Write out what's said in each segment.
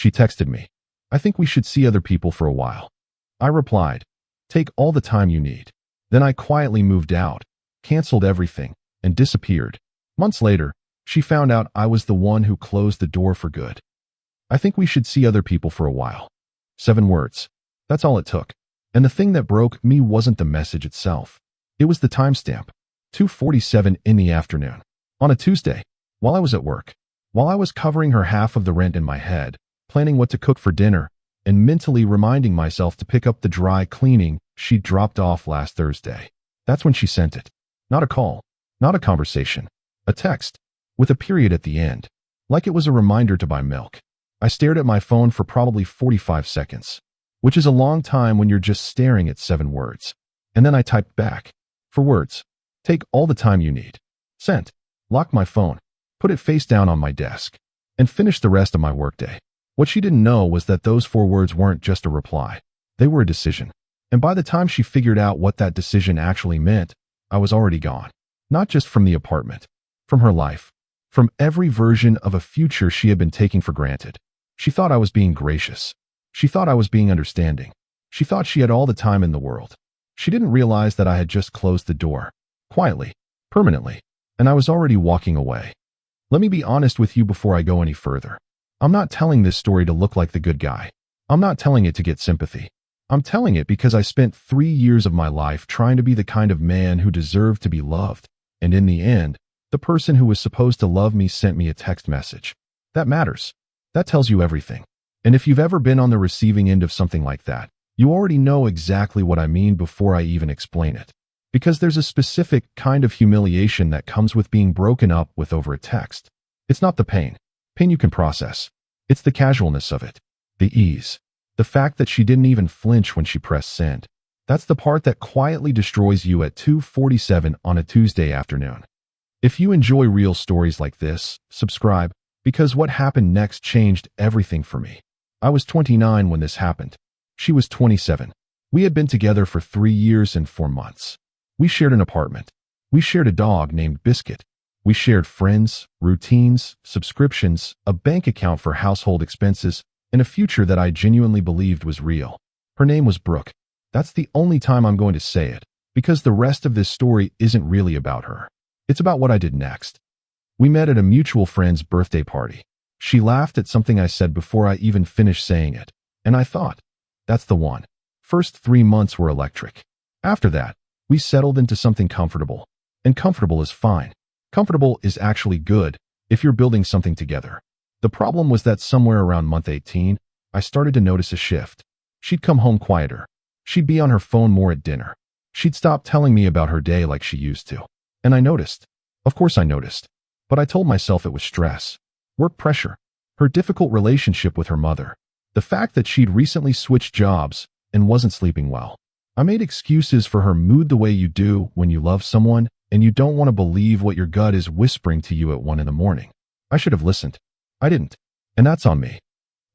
She texted me, "I think we should see other people for a while." I replied, "Take all the time you need." Then I quietly moved out, canceled everything, and disappeared. Months later, she found out I was the one who closed the door for good. I think we should see other people for a while. 7 words. That's all it took. And the thing that broke me wasn't the message itself. It was the timestamp. 2:47 in the afternoon. On a Tuesday, while I was at work, while I was covering her half of the rent in my head, planning what to cook for dinner, and mentally reminding myself to pick up the dry cleaning she dropped off last Thursday. That's when she sent it. Not a call, not a conversation, a text, with a period at the end, like it was a reminder to buy milk. I stared at my phone for probably 45 seconds, which is a long time when you're just staring at 7 words. And then I typed back, 4 words. Take all the time you need. Sent. Locked my phone, put it face down on my desk, and finished the rest of my workday. What she didn't know was that those 4 words weren't just a reply. They were a decision. And by the time she figured out what that decision actually meant, I was already gone. Not just from the apartment, from her life, from every version of a future she had been taking for granted. She thought I was being gracious. She thought I was being understanding. She thought she had all the time in the world. She didn't realize that I had just closed the door, quietly, permanently, and I was already walking away. Let me be honest with you before I go any further. I'm not telling this story to look like the good guy. I'm not telling it to get sympathy. I'm telling it because I spent 3 years of my life trying to be the kind of man who deserved to be loved, and in the end, the person who was supposed to love me sent me a text message. That matters. That tells you everything. And if you've ever been on the receiving end of something like that, you already know exactly what I mean before I even explain it. Because there's a specific kind of humiliation that comes with being broken up with over a text. It's not the pain you can process. It's the casualness of it, the ease, the fact that she didn't even flinch when she pressed send. That's the part that quietly destroys you at 2:47 on a Tuesday afternoon. If you enjoy real stories like this, subscribe, because what happened next changed everything for me. I was 29 when this happened. She was 27. We had been together for 3 years and 4 months. We shared an apartment. We shared a dog named Biscuit. We shared friends, routines, subscriptions, a bank account for household expenses, and a future that I genuinely believed was real. Her name was Brooke. That's the only time I'm going to say it, because the rest of this story isn't really about her. It's about what I did next. We met at a mutual friend's birthday party. She laughed at something I said before I even finished saying it, and I thought, that's the one. First 3 months were electric. After that, we settled into something comfortable. And comfortable is fine. Comfortable is actually good if you're building something together. The problem was that somewhere around month 18, I started to notice a shift. She'd come home quieter. She'd be on her phone more at dinner. She'd stop telling me about her day like she used to. And I noticed. Of course I noticed. But I told myself it was stress, work pressure, her difficult relationship with her mother, the fact that she'd recently switched jobs and wasn't sleeping well. I made excuses for her mood the way you do when you love someone and you don't want to believe what your gut is whispering to you at 1 in the morning. I should have listened. I didn't. And that's on me.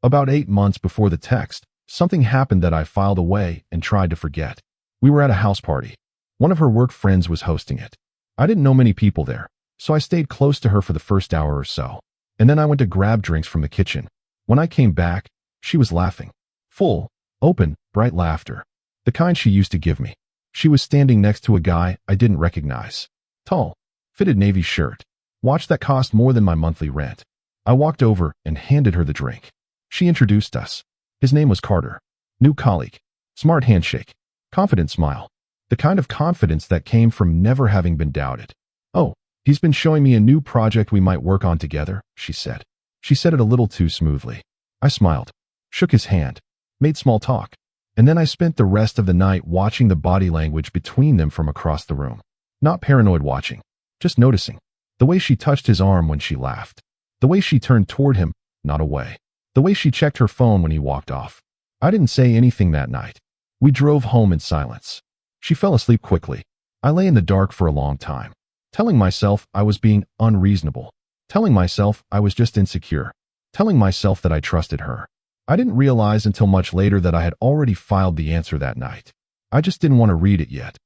About 8 months before the text, something happened that I filed away and tried to forget. We were at a house party. One of her work friends was hosting it. I didn't know many people there, so I stayed close to her for the first hour or so. And then I went to grab drinks from the kitchen. When I came back, she was laughing. Full, open, bright laughter. The kind she used to give me. She was standing next to a guy I didn't recognize. Tall, fitted navy shirt. Watch that cost more than my monthly rent. I walked over and handed her the drink. She introduced us. His name was Carter. New colleague. Smart handshake. Confident smile. The kind of confidence that came from never having been doubted. Oh, he's been showing me a new project we might work on together, she said. She said it a little too smoothly. I smiled, shook his hand, made small talk, and then I spent the rest of the night watching the body language between them from across the room. Not paranoid watching, just noticing. The way she touched his arm when she laughed. The way she turned toward him, not away. The way she checked her phone when he walked off. I didn't say anything that night. We drove home in silence. She fell asleep quickly. I lay in the dark for a long time, telling myself I was being unreasonable, telling myself I was just insecure, telling myself that I trusted her. I didn't realize until much later that I had already filed the answer that night. I just didn't want to read it yet.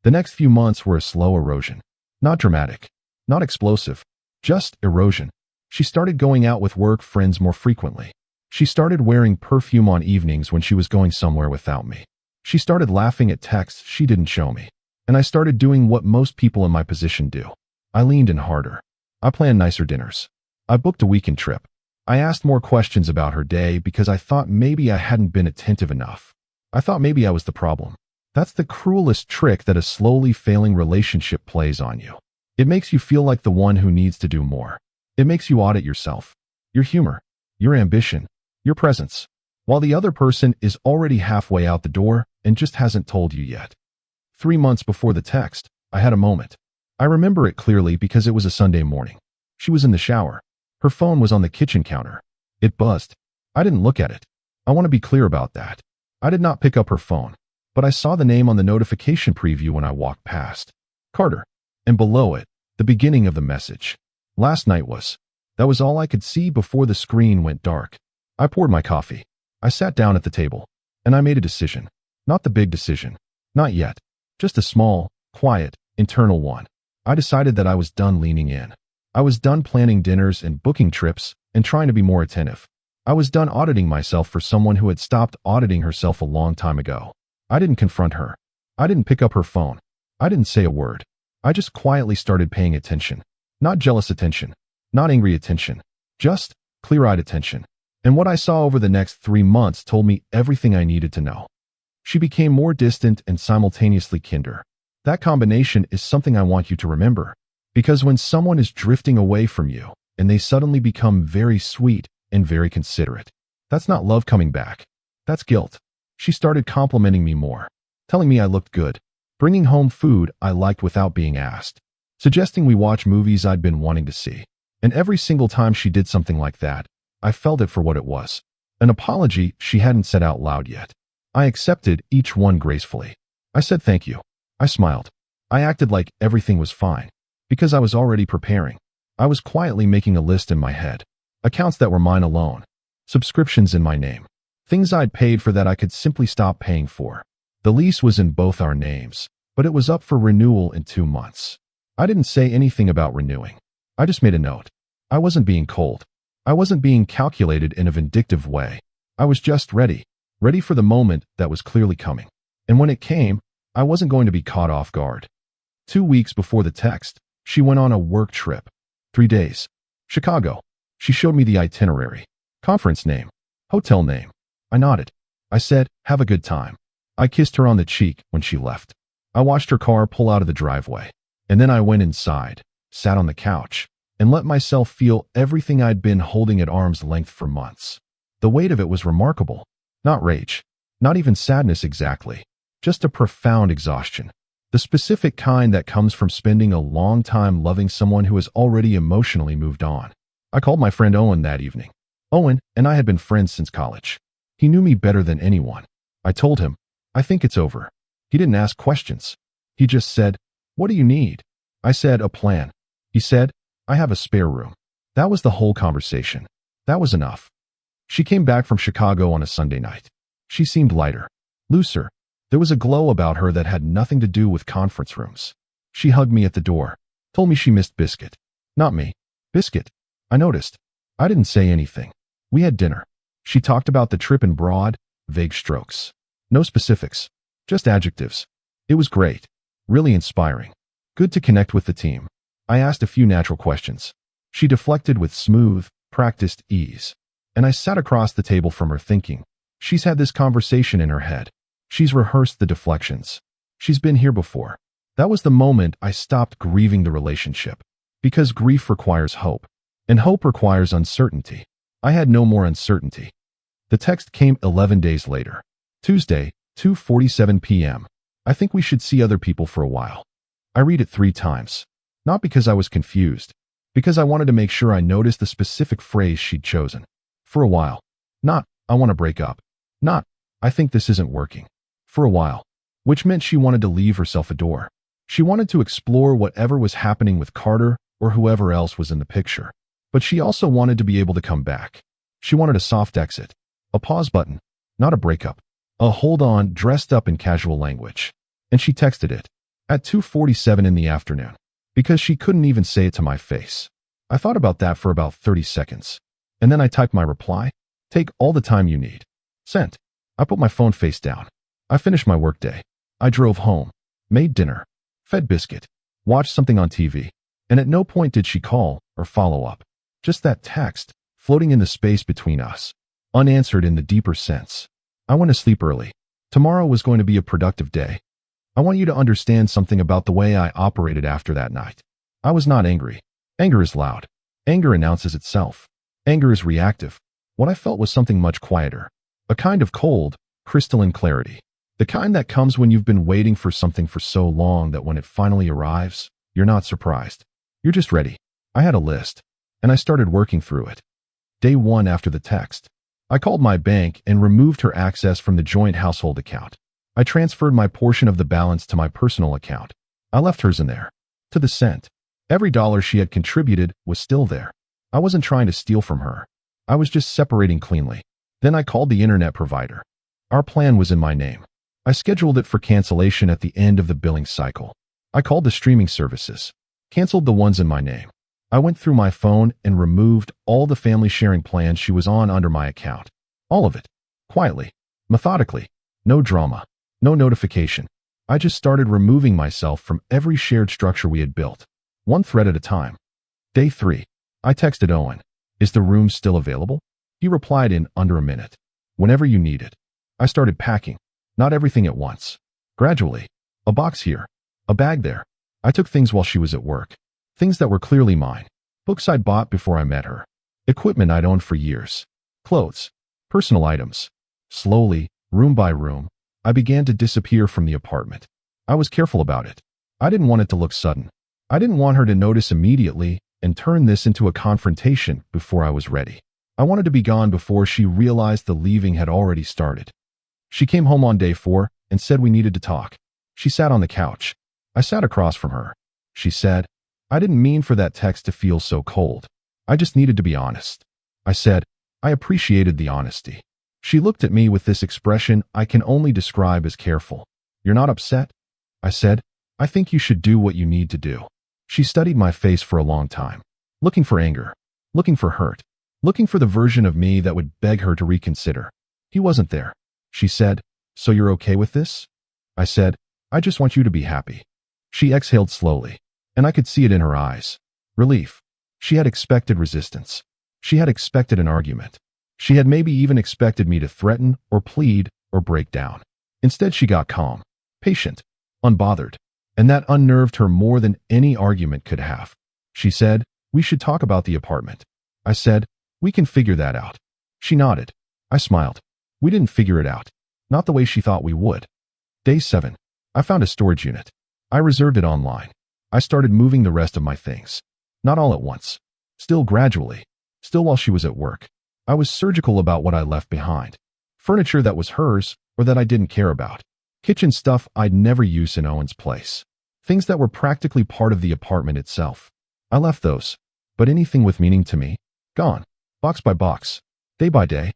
The next few months were a slow erosion. Not dramatic, not explosive, just erosion. She started going out with work friends more frequently. She started wearing perfume on evenings when she was going somewhere without me. She started laughing at texts she didn't show me. And I started doing what most people in my position do. I leaned in harder. I planned nicer dinners. I booked a weekend trip. I asked more questions about her day because I thought maybe I hadn't been attentive enough. I thought maybe I was the problem. That's the cruelest trick that a slowly failing relationship plays on you. It makes you feel like the one who needs to do more. It makes you audit yourself, your humor, your ambition, your presence, while the other person is already halfway out the door and just hasn't told you yet. 3 months before the text, I had a moment. I remember it clearly because it was a Sunday morning. She was in the shower. Her phone was on the kitchen counter. It buzzed. I didn't look at it. I want to be clear about that. I did not pick up her phone, but I saw the name on the notification preview when I walked past. Carter. And below it, the beginning of the message. Last night was. That was all I could see before the screen went dark. I poured my coffee. I sat down at the table, and I made a decision. Not the big decision. Not yet. Just a small, quiet, internal one. I decided that I was done leaning in. I was done planning dinners and booking trips and trying to be more attentive. I was done auditing myself for someone who had stopped auditing herself a long time ago. I didn't confront her. I didn't pick up her phone. I didn't say a word. I just quietly started paying attention. Not jealous attention. Not angry attention. Just clear-eyed attention. And what I saw over the next 3 months told me everything I needed to know. She became more distant and simultaneously kinder. That combination is something I want you to remember. Because when someone is drifting away from you, and they suddenly become very sweet and very considerate, that's not love coming back. That's guilt. She started complimenting me more, telling me I looked good, bringing home food I liked without being asked, suggesting we watch movies I'd been wanting to see. And every single time she did something like that, I felt it for what it was. An apology she hadn't said out loud yet. I accepted each one gracefully. I said thank you. I smiled. I acted like everything was fine. Because I was already preparing. I was quietly making a list in my head. Accounts that were mine alone. Subscriptions in my name. Things I'd paid for that I could simply stop paying for. The lease was in both our names, but it was up for renewal in 2 months. I didn't say anything about renewing. I just made a note. I wasn't being cold. I wasn't being calculated in a vindictive way. I was just ready. Ready for the moment that was clearly coming. And when it came, I wasn't going to be caught off guard. 2 weeks before the text, she went on a work trip. 3 days. Chicago. She showed me the itinerary. Conference name. Hotel name. I nodded. I said, have a good time. I kissed her on the cheek when she left. I watched her car pull out of the driveway. And then I went inside, sat on the couch, and let myself feel everything I'd been holding at arm's length for months. The weight of it was remarkable. Not rage. Not even sadness exactly. Just a profound exhaustion. The specific kind that comes from spending a long time loving someone who has already emotionally moved on. I called my friend Owen that evening. Owen and I had been friends since college. He knew me better than anyone. I told him, I think it's over. He didn't ask questions. He just said, what do you need? I said, a plan. He said, I have a spare room. That was the whole conversation. That was enough. She came back from Chicago on a Sunday night. She seemed lighter, looser. There was a glow about her that had nothing to do with conference rooms. She hugged me at the door, told me she missed Biscuit. Not me. Biscuit. I noticed. I didn't say anything. We had dinner. She talked about the trip in broad, vague strokes. No specifics. Just adjectives. It was great. Really inspiring. Good to connect with the team. I asked a few natural questions. She deflected with smooth, practiced ease. And I sat across the table from her thinking, she's had this conversation in her head. She's rehearsed the deflections. She's been here before. That was the moment I stopped grieving the relationship. Because grief requires hope. And hope requires uncertainty. I had no more uncertainty. The text came 11 days later. Tuesday, 2:47 p.m. I think we should see other people for a while. I read it 3 times. Not because I was confused. Because I wanted to make sure I noticed the specific phrase she'd chosen. For a while. Not, I want to break up. Not, I think this isn't working. For a while. Which meant she wanted to leave herself a door. She wanted to explore whatever was happening with Carter or whoever else was in the picture. But she also wanted to be able to come back. She wanted a soft exit. A pause button. Not a breakup. A hold on dressed up in casual language. And she texted it. At 2:47 in the afternoon. Because she couldn't even say it to my face. I thought about that for about 30 seconds. And then I typed my reply. Take all the time you need. Sent. I put my phone face down. I finished my workday. I drove home, made dinner, fed Biscuit, watched something on TV, and at no point did she call or follow up. Just that text, floating in the space between us, unanswered in the deeper sense. I went to sleep early. Tomorrow was going to be a productive day. I want you to understand something about the way I operated after that night. I was not angry. Anger is loud. Anger announces itself. Anger is reactive. What I felt was something much quieter. A kind of cold, crystalline clarity. The kind that comes when you've been waiting for something for so long that when it finally arrives, you're not surprised. You're just ready. I had a list, and I started working through it. Day 1 after the text, I called my bank and removed her access from the joint household account. I transferred my portion of the balance to my personal account. I left hers in there. To the cent. Every dollar she had contributed was still there. I wasn't trying to steal from her. I was just separating cleanly. Then I called the internet provider. Our plan was in my name. I scheduled it for cancellation at the end of the billing cycle. I called the streaming services. Canceled the ones in my name. I went through my phone and removed all the family sharing plans she was on under my account. All of it. Quietly. Methodically. No drama. No notification. I just started removing myself from every shared structure we had built. One thread at a time. Day 3. I texted Owen. Is the room still available? He replied in under a minute. Whenever you need it. I started packing. Not everything at once. Gradually. A box here. A bag there. I took things while she was at work. Things that were clearly mine. Books I'd bought before I met her. Equipment I'd owned for years. Clothes. Personal items. Slowly, room by room, I began to disappear from the apartment. I was careful about it. I didn't want it to look sudden. I didn't want her to notice immediately and turn this into a confrontation before I was ready. I wanted to be gone before she realized the leaving had already started. She came home on day 4 and said we needed to talk. She sat on the couch. I sat across from her. She said, I didn't mean for that text to feel so cold. I just needed to be honest. I said, I appreciated the honesty. She looked at me with this expression I can only describe as careful. You're not upset? I said, I think you should do what you need to do. She studied my face for a long time, looking for anger, looking for hurt, looking for the version of me that would beg her to reconsider. He wasn't there. She said, so you're okay with this? I said, I just want you to be happy. She exhaled slowly, and I could see it in her eyes. Relief. She had expected resistance. She had expected an argument. She had maybe even expected me to threaten or plead or break down. Instead, she got calm, patient, unbothered, and that unnerved her more than any argument could have. She said, we should talk about the apartment. I said, we can figure that out. She nodded. I smiled. We didn't figure it out. Not the way she thought we would. Day 7. I found a storage unit. I reserved it online. I started moving the rest of my things. Not all at once. Still gradually. Still while she was at work. I was surgical about what I left behind. Furniture that was hers or that I didn't care about. Kitchen stuff I'd never use in Owen's place. Things that were practically part of the apartment itself. I left those. But anything with meaning to me? Gone. Box by box. Day by day.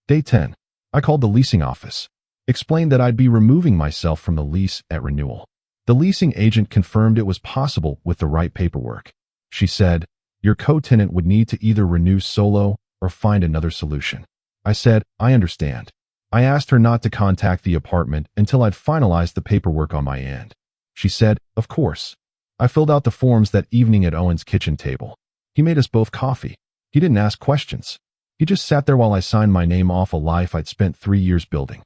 Day 10. I called the leasing office. Explained that I'd be removing myself from the lease at renewal. The leasing agent confirmed it was possible with the right paperwork. She said, your co-tenant would need to either renew solo or find another solution. I said, I understand. I asked her not to contact the apartment until I'd finalized the paperwork on my end. She said, of course. I filled out the forms that evening at Owen's kitchen table. He made us both coffee. He didn't ask questions. He just sat there while I signed my name off a life I'd spent 3 years building.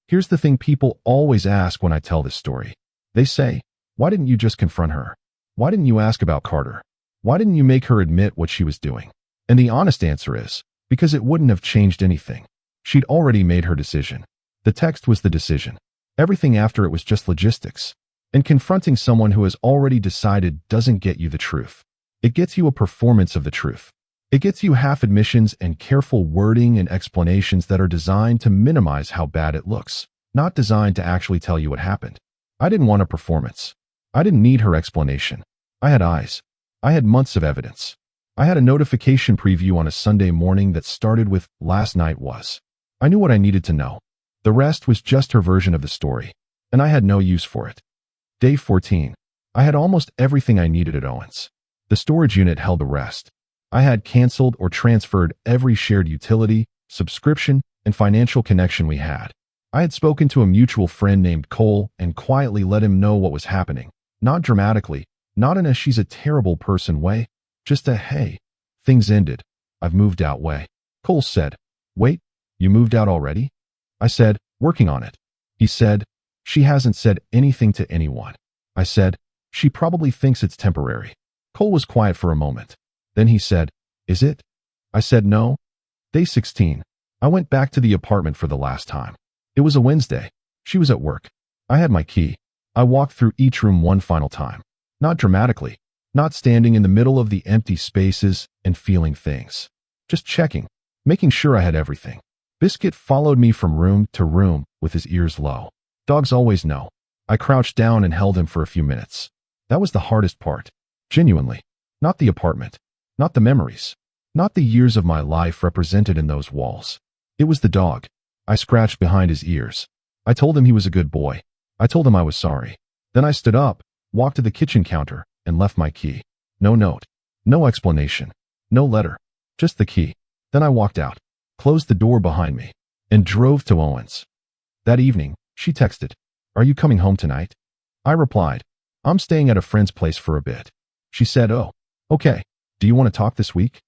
Here's the thing people always ask when I tell this story. They say, why didn't you just confront her? Why didn't you ask about Carter? Why didn't you make her admit what she was doing? And the honest answer is, because it wouldn't have changed anything. She'd already made her decision. The text was the decision. Everything after it was just logistics. And confronting someone who has already decided doesn't get you the truth. It gets you a performance of the truth. It gets you half admissions and careful wording and explanations that are designed to minimize how bad it looks, not designed to actually tell you what happened. I didn't want a performance. I didn't need her explanation. I had eyes. I had months of evidence. I had a notification preview on a Sunday morning that started with last night was. I knew what I needed to know. The rest was just her version of the story, and I had no use for it. Day 14. I had almost everything I needed at Owen's. The storage unit held the rest. I had canceled or transferred every shared utility, subscription, and financial connection we had. I had spoken to a mutual friend named Qley and quietly let him know what was happening. Not dramatically, not in a she's a terrible person way, just a hey, things ended. I've moved out way. Qley said, wait, you moved out already? I said, working on it. He said, she hasn't said anything to anyone. I said, she probably thinks it's temporary. Qley was quiet for a moment. Then he said, is it? I said no. Day 16. I went back to the apartment for the last time. It was a Wednesday. She was at work. I had my key. I walked through each room one final time. Not dramatically. Not standing in the middle of the empty spaces and feeling things. Just checking. Making sure I had everything. Biscuit followed me from room to room with his ears low. Dogs always know. I crouched down and held him for a few minutes. That was the hardest part. Genuinely. Not the apartment. Not the memories. Not the years of my life represented in those walls. It was the dog. I scratched behind his ears. I told him he was a good boy. I told him I was sorry. Then I stood up, walked to the kitchen counter, and left my key. No note. No explanation. No letter. Just the key. Then I walked out, closed the door behind me, and drove to Owen's. That evening, she texted, "Are you coming home tonight?" I replied, "I'm staying at a friend's place for a bit." She said, "Oh, okay. Do you want to talk this week?"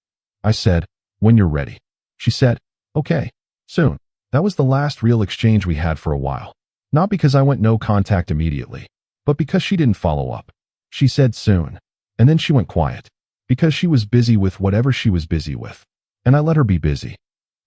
I said, "When you're ready." She said, "Okay, soon." That was the last real exchange we had for a while. Not because I went no contact immediately, but because she didn't follow up. She said soon, and then she went quiet, because she was busy with whatever she was busy with, and I let her be busy.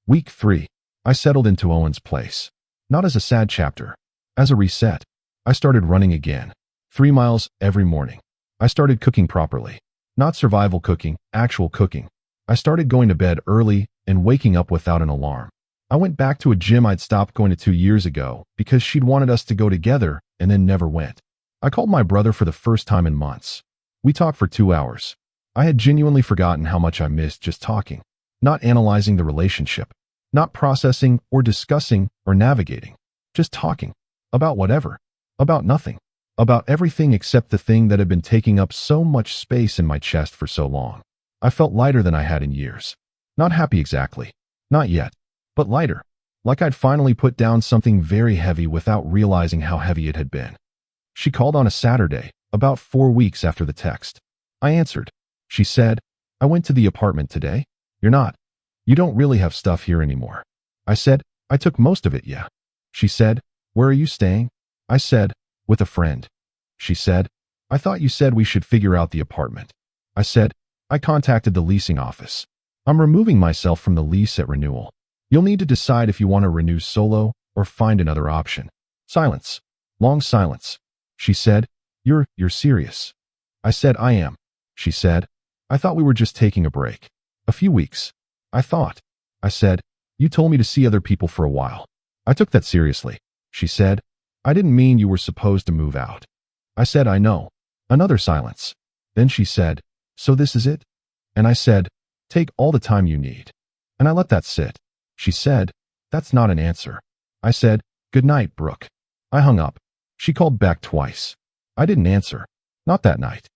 Week 3, I settled into Owen's place. Not as a sad chapter, as a reset. I started running again, 3 miles every morning. I started cooking properly. Not survival cooking, actual cooking. I started going to bed early and waking up without an alarm. I went back to a gym I'd stopped going to 2 years ago because she'd wanted us to go together and then never went. I called my brother for the first time in months. We talked for 2 hours. I had genuinely forgotten how much I missed just talking, not analyzing the relationship, not processing or discussing or navigating, just talking about whatever, about nothing, about everything except the thing that had been taking up so much space in my chest for so long. I felt lighter than I had in years. Not happy exactly, not yet, but lighter, like I'd finally put down something very heavy without realizing how heavy it had been. She called on a Saturday, about 4 weeks after the text. I answered. She said, "I went to the apartment today." "You're not. You don't really have stuff here anymore." I said, "I took most of it, yeah." She said, "Where are you staying?" I said, "With a friend." She said, "I thought you said we should figure out the apartment." I said, "I contacted the leasing office. I'm removing myself from the lease at renewal. You'll need to decide if you want to renew solo or find another option." Silence. Long silence. She said, You're serious." I said, "I am." She said, "I thought we were just taking a break. A few weeks." I thought. I said, "You told me to see other people for a while." I took that seriously. She said, "I didn't mean you were supposed to move out." I said, "I know." Another silence. Then she said, "So this is it?" And I said, "Take all the time you need." And I let that sit. She said, "That's not an answer." I said, "Good night, Brooke." I hung up. She called back twice. I didn't answer. Not that night.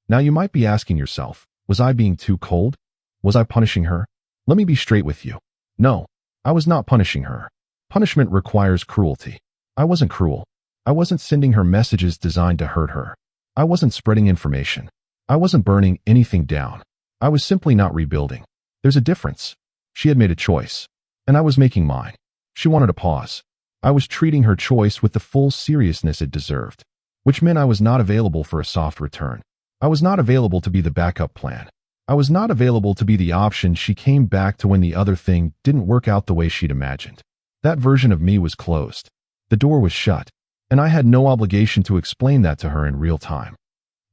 Now you might be asking yourself, was I being too cold? Was I punishing her? Let me be straight with you. No, I was not punishing her. Punishment requires cruelty. I wasn't cruel. I wasn't sending her messages designed to hurt her. I wasn't spreading information. I wasn't burning anything down. I was simply not rebuilding. There's a difference. She had made a choice, and I was making mine. She wanted a pause. I was treating her choice with the full seriousness it deserved, which meant I was not available for a soft return. I was not available to be the backup plan. I was not available to be the option she came back to when the other thing didn't work out the way she'd imagined. That version of me was closed. The door was shut, and I had no obligation to explain that to her in real time.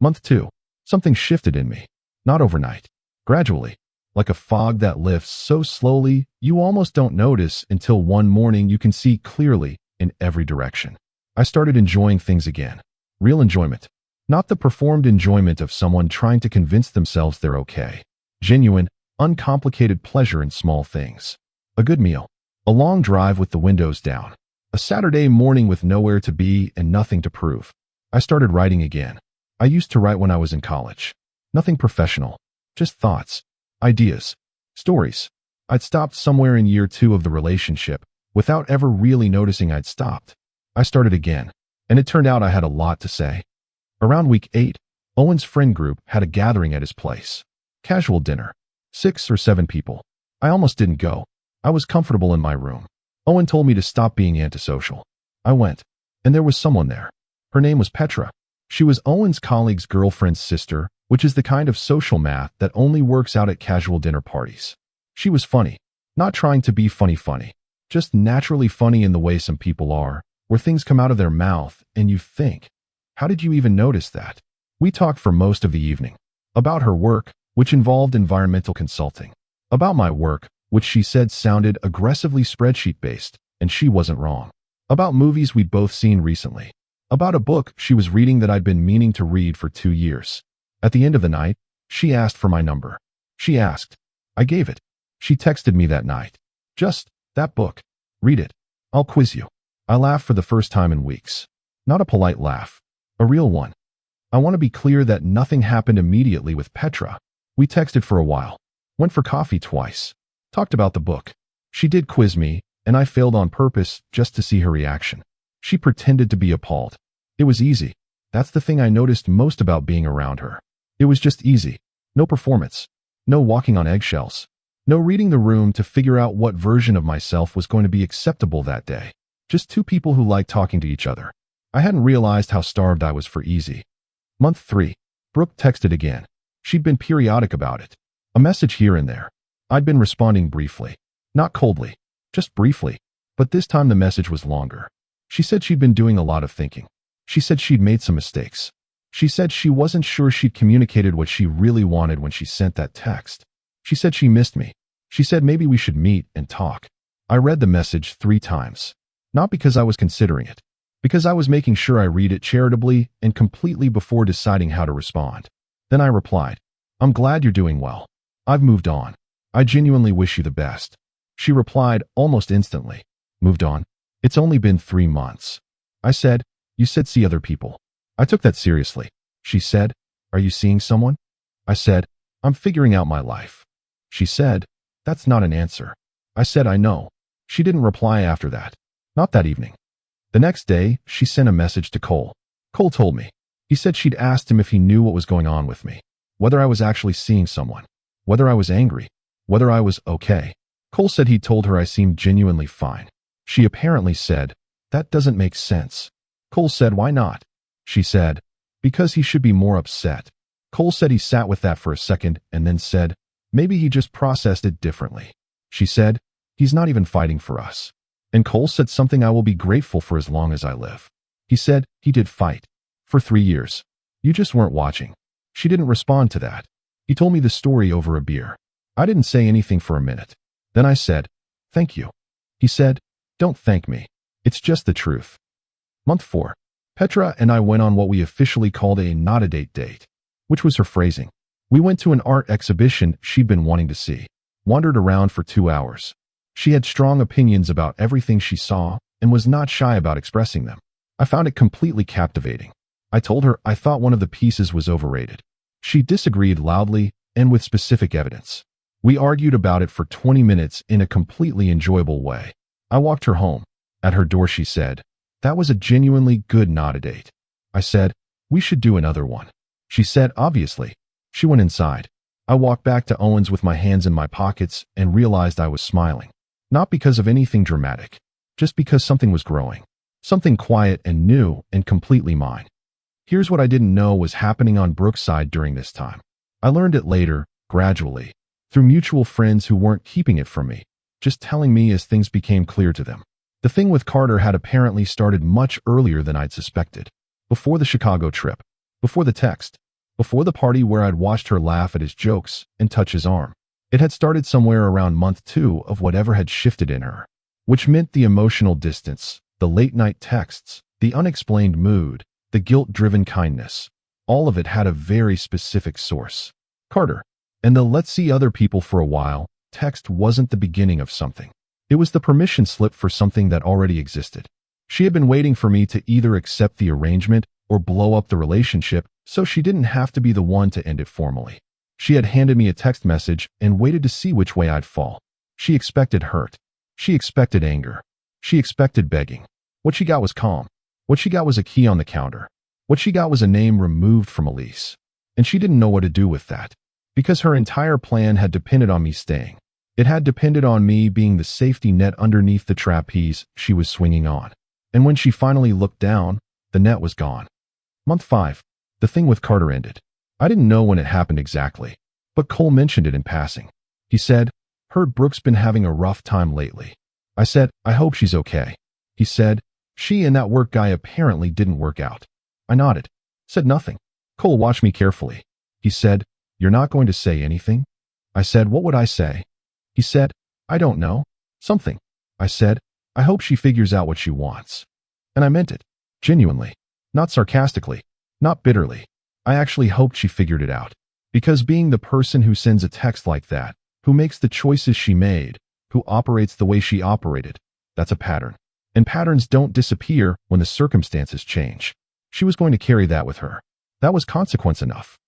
Month 2. Something shifted in me. Not overnight. Gradually. Like a fog that lifts so slowly you almost don't notice until one morning you can see clearly in every direction. I started enjoying things again. Real enjoyment. Not the performed enjoyment of someone trying to convince themselves they're okay. Genuine, uncomplicated pleasure in small things. A good meal. A long drive with the windows down. A Saturday morning with nowhere to be and nothing to prove. I started writing again. I used to write when I was in college. Nothing professional. Just thoughts. Ideas. Stories. I'd stopped somewhere in year 2 of the relationship, without ever really noticing I'd stopped. I started again, and it turned out I had a lot to say. Around week 8, Owen's friend group had a gathering at his place. Casual dinner. 6 or 7 people. I almost didn't go. I was comfortable in my room. Owen told me to stop being antisocial. I went, and there was someone there. Her name was Petra. She was Owen's colleague's girlfriend's sister, which is the kind of social math that only works out at casual dinner parties. She was funny. Not trying to be funny. Just naturally funny in the way some people are, where things come out of their mouth and you think, how did you even notice that? We talked for most of the evening. About her work, which involved environmental consulting. About my work, which she said sounded aggressively spreadsheet-based, and she wasn't wrong. About movies we'd both seen recently. About a book she was reading that I'd been meaning to read for 2 years. At the end of the night, she asked for my number. She asked. I gave it. She texted me that night. Just, that book. Read it. I'll quiz you. I laughed for the first time in weeks. Not a polite laugh. A real one. I want to be clear that nothing happened immediately with Petra. We texted for a while. Went for coffee twice. Talked about the book. She did quiz me, and I failed on purpose just to see her reaction. She pretended to be appalled. It was easy. That's the thing I noticed most about being around her. It was just easy. No performance. No walking on eggshells. No reading the room to figure out what version of myself was going to be acceptable that day. Just 2 people who liked talking to each other. I hadn't realized how starved I was for easy. Month 3. Brooke texted again. She'd been periodic about it. A message here and there. I'd been responding briefly. Not coldly. Just briefly. But this time the message was longer. She said she'd been doing a lot of thinking. She said she'd made some mistakes. She said she wasn't sure she'd communicated what she really wanted when she sent that text. She said she missed me. She said maybe we should meet and talk. I read the message 3 times. Not because I was considering it. Because I was making sure I read it charitably and completely before deciding how to respond. Then I replied, I'm glad you're doing well. I've moved on. I genuinely wish you the best. She replied almost instantly. Moved on? It's only been 3 months. I said, you said see other people. I took that seriously. She said, are you seeing someone? I said, I'm figuring out my life. She said, that's not an answer. I said, I know. She didn't reply after that. Not that evening. The next day, she sent a message to Qley. Qley told me. He said she'd asked him if he knew what was going on with me. Whether I was actually seeing someone. Whether I was angry. Whether I was okay. Qley said he'd told her I seemed genuinely fine. She apparently said, that doesn't make sense. Qley said, why not? She said, because he should be more upset. Qley said he sat with that for a second and then said, maybe he just processed it differently. She said, he's not even fighting for us. And Qley said something I will be grateful for as long as I live. He said, he did fight. For 3 years. You just weren't watching. She didn't respond to that. He told me the story over a beer. I didn't say anything for a minute. Then I said, thank you. He said, don't thank me. It's just the truth. Month 4. Petra and I went on what we officially called a not-a-date date, which was her phrasing. We went to an art exhibition she'd been wanting to see. Wandered around for 2 hours. She had strong opinions about everything she saw and was not shy about expressing them. I found it completely captivating. I told her I thought one of the pieces was overrated. She disagreed loudly and with specific evidence. We argued about it for 20 minutes in a completely enjoyable way. I walked her home. At her door she said, that was a genuinely good not-a-date. I said, we should do another one. She said, obviously. She went inside. I walked back to Owen's with my hands in my pockets and realized I was smiling. Not because of anything dramatic. Just because something was growing. Something quiet and new and completely mine. Here's what I didn't know was happening on Brooke's side during this time. I learned it later, gradually, through mutual friends who weren't keeping it from me, just telling me as things became clear to them. The thing with Carter had apparently started much earlier than I'd suspected. Before the Chicago trip. Before the text. Before the party where I'd watched her laugh at his jokes and touch his arm. It had started somewhere around month 2 of whatever had shifted in her. Which meant the emotional distance, the late-night texts, the unexplained mood, the guilt-driven kindness. All of it had a very specific source. Carter. And the let's see other people for a while text wasn't the beginning of something. It was the permission slip for something that already existed. She had been waiting for me to either accept the arrangement or blow up the relationship so she didn't have to be the one to end it formally. She had handed me a text message and waited to see which way I'd fall. She expected hurt. She expected anger. She expected begging. What she got was calm. What she got was a key on the counter. What she got was a name removed from a lease. And she didn't know what to do with that. Because her entire plan had depended on me staying. It had depended on me being the safety net underneath the trapeze she was swinging on. And when she finally looked down, the net was gone. Month 5. The thing with Carter ended. I didn't know when it happened exactly, but Cole mentioned it in passing. He said, "Heard Brooke's been having a rough time lately." I said, "I hope she's okay." He said, "She and that work guy apparently didn't work out." I nodded. Said nothing. Cole watched me carefully. He said, "You're not going to say anything?" I said, "What would I say?" He said, "I don't know. Something." I said, "I hope she figures out what she wants." And I meant it. Genuinely. Not sarcastically. Not bitterly. I actually hoped she figured it out. Because being the person who sends a text like that, who makes the choices she made, who operates the way she operated, that's a pattern. And patterns don't disappear when the circumstances change. She was going to carry that with her. That was consequence enough.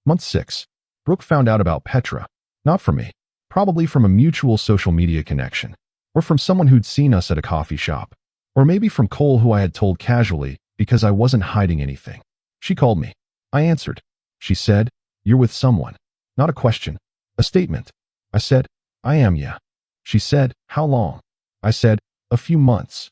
Month 6. Brooke found out about Petra. Not from me. Probably from a mutual social media connection. Or from someone who'd seen us at a coffee shop. Or maybe from Cole, who I had told casually because I wasn't hiding anything. She called me. I answered. She said, "You're with someone." Not a question. A statement. I said, "I am, yeah." She said, "How long?" I said, "A few months."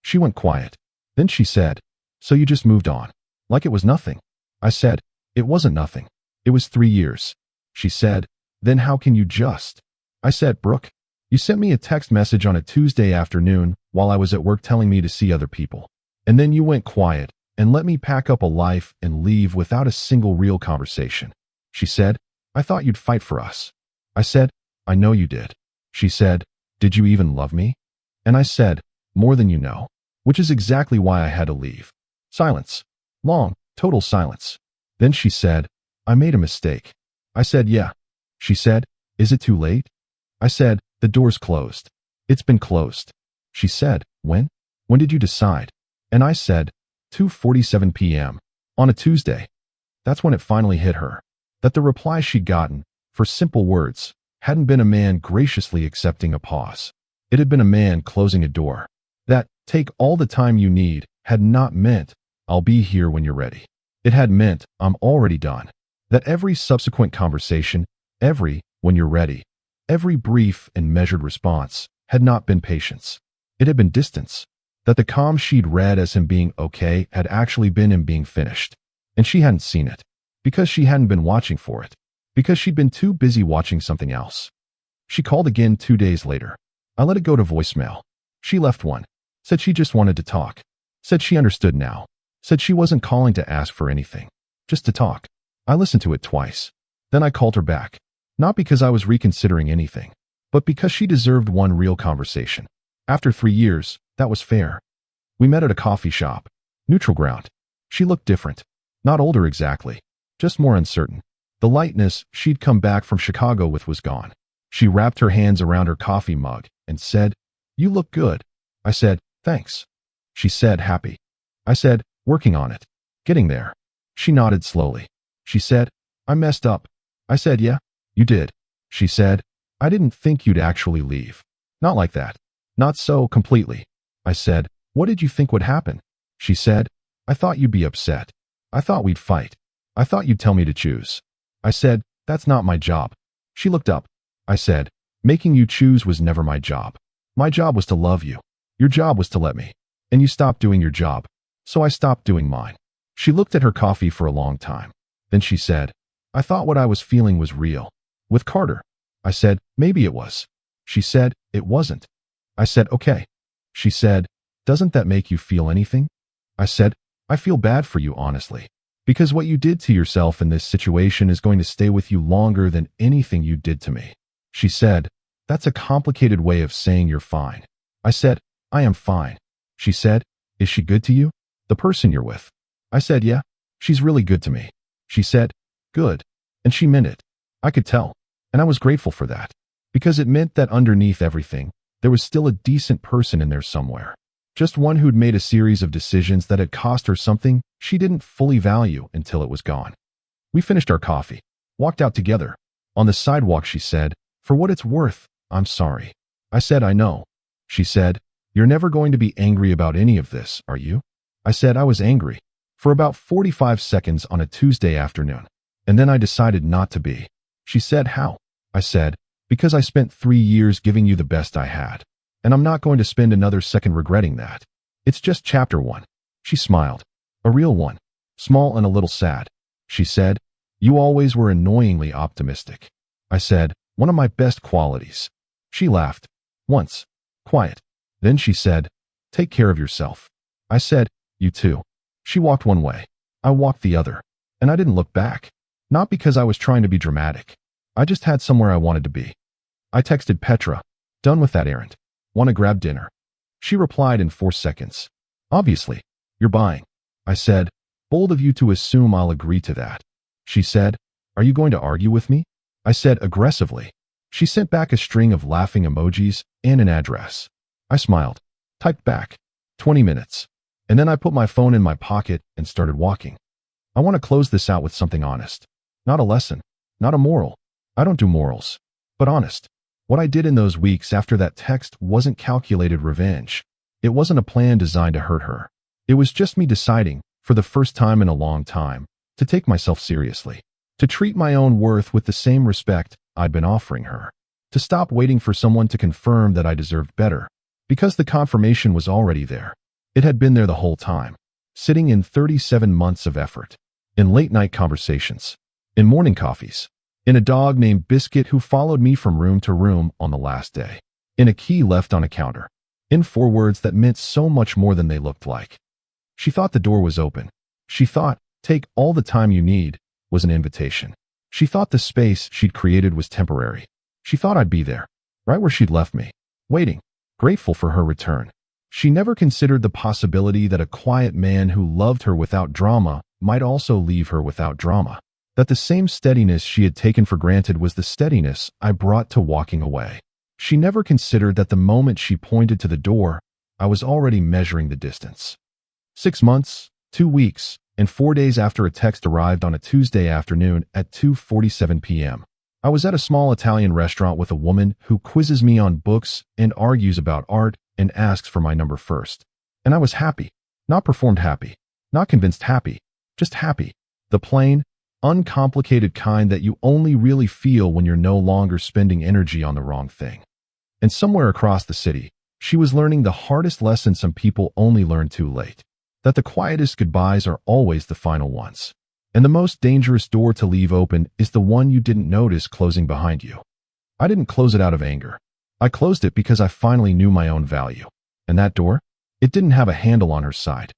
She went quiet. Then she said, "So you just moved on?" Like it was nothing. I said, "It wasn't nothing. It was 3 years." She said, "Then how can you just?" I said, "Brooke, you sent me a text message on a Tuesday afternoon while I was at work telling me to see other people. And then you went quiet and let me pack up a life and leave without a single real conversation." She said, "I thought you'd fight for us." I said, "I know you did." She said, "Did you even love me?" And I said, "More than you know." Which is exactly why I had to leave. Silence. Long, total silence. Then she said, "I made a mistake." I said, "Yeah." She said, "Is it too late?" I said, "The door's closed. It's been closed." She said, "When? When did you decide?" And I said, 2:47 p.m. on a Tuesday. That's when it finally hit her. That the reply she'd gotten, for simple words, hadn't been a man graciously accepting a pause. It had been a man closing a door. That, "Take all the time you need," had not meant, "I'll be here when you're ready." It had meant, "I'm already done." That every subsequent conversation, every, "when you're ready," every brief and measured response, had not been patience. It had been distance. That the calm she'd read as him being okay had actually been him being finished. And she hadn't seen it. Because she hadn't been watching for it. Because she'd been too busy watching something else. She called again 2 days later. I let it go to voicemail. She left one. Said she just wanted to talk. Said she understood now. Said she wasn't calling to ask for anything. Just to talk. I listened to it twice. Then I called her back. Not because I was reconsidering anything, but because she deserved one real conversation. After 3 years, that was fair. We met at a coffee shop. Neutral ground. She looked different. Not older exactly. Just more uncertain. The lightness she'd come back from Chicago with was gone. She wrapped her hands around her coffee mug and said, "You look good." I said, "Thanks." She said, "Happy?" I said, "Working on it. Getting there." She nodded slowly. She said, "I messed up." I said, "Yeah, you did." She said, "I didn't think you'd actually leave. Not like that. Not so completely." I said, "What did you think would happen?" She said, "I thought you'd be upset. I thought we'd fight. I thought you'd tell me to choose." I said, "That's not my job." She looked up. I said, "Making you choose was never my job. My job was to love you. Your job was to let me. And you stopped doing your job. So I stopped doing mine." She looked at her coffee for a long time. Then she said, "I thought what I was feeling was real. With Carter." I said, "Maybe it was." She said, "It wasn't." I said, "Okay." She said, "Doesn't that make you feel anything?" I said, "I feel bad for you, honestly. Because what you did to yourself in this situation is going to stay with you longer than anything you did to me." She said, "That's a complicated way of saying you're fine." I said, "I am fine." She said, "Is she good to you? The person you're with?" I said, "Yeah, she's really good to me." She said, "Good." And she meant it. I could tell. And I was grateful for that. Because it meant that underneath everything, there was still a decent person in there somewhere. Just one who'd made a series of decisions that had cost her something she didn't fully value until it was gone. We finished our coffee. Walked out together. On the sidewalk she said, "For what it's worth, I'm sorry. I said, I know. She said, you're never going to be angry about any of this, are you? I said I was angry for about 45 seconds on a Tuesday afternoon, and then I decided not to be. She said, how? I said, because I spent 3 years giving you the best I had, and I'm not going to spend another second regretting that. It's just chapter 1. She smiled. A real one. Small and a little sad. She said, you always were annoyingly optimistic. I said, one of my best qualities. She laughed. Once. Quiet. Then she said, take care of yourself. I said, you too. She walked one way. I walked the other. And I didn't look back. Not because I was trying to be dramatic. I just had somewhere I wanted to be. I texted Petra, done with that errand. Want to grab dinner? She replied in 4 seconds. Obviously. You're buying. I said, bold of you to assume I'll agree to that. She said, are you going to argue with me? I said aggressively. She sent back a string of laughing emojis and an address. I smiled. Typed back. 20 minutes. And then I put my phone in my pocket and started walking. I want to close this out with something honest. Not a lesson. Not a moral. I don't do morals. But honest. What I did in those weeks after that text wasn't calculated revenge. It wasn't a plan designed to hurt her. It was just me deciding, for the first time in a long time, to take myself seriously. To treat my own worth with the same respect I'd been offering her. To stop waiting for someone to confirm that I deserved better. Because the confirmation was already there. It had been there the whole time. Sitting in 37 months of effort. In late-night conversations. In morning coffees. In a dog named Biscuit who followed me from room to room on the last day. In a key left on a counter. In 4 words that meant so much more than they looked like. She thought the door was open. She thought, take all the time you need, was an invitation. She thought the space she'd created was temporary. She thought I'd be there, right where she'd left me, waiting, grateful for her return. She never considered the possibility that a quiet man who loved her without drama might also leave her without drama. That the same steadiness she had taken for granted was the steadiness I brought to walking away. She never considered that the moment she pointed to the door, I was already measuring the distance. 6 months, 2 weeks, and 4 days after a text arrived on a Tuesday afternoon at 2:47 p.m. I was at a small Italian restaurant with a woman who quizzes me on books and argues about art and asks for my number first. And I was happy. Not performed happy. Not convinced happy. Just happy. The plain, uncomplicated kind that you only really feel when you're no longer spending energy on the wrong thing. And somewhere across the city, she was learning the hardest lesson some people only learn too late. That the quietest goodbyes are always the final ones. And the most dangerous door to leave open is the one you didn't notice closing behind you. I didn't close it out of anger. I closed it because I finally knew my own value. And that door? It didn't have a handle on her side.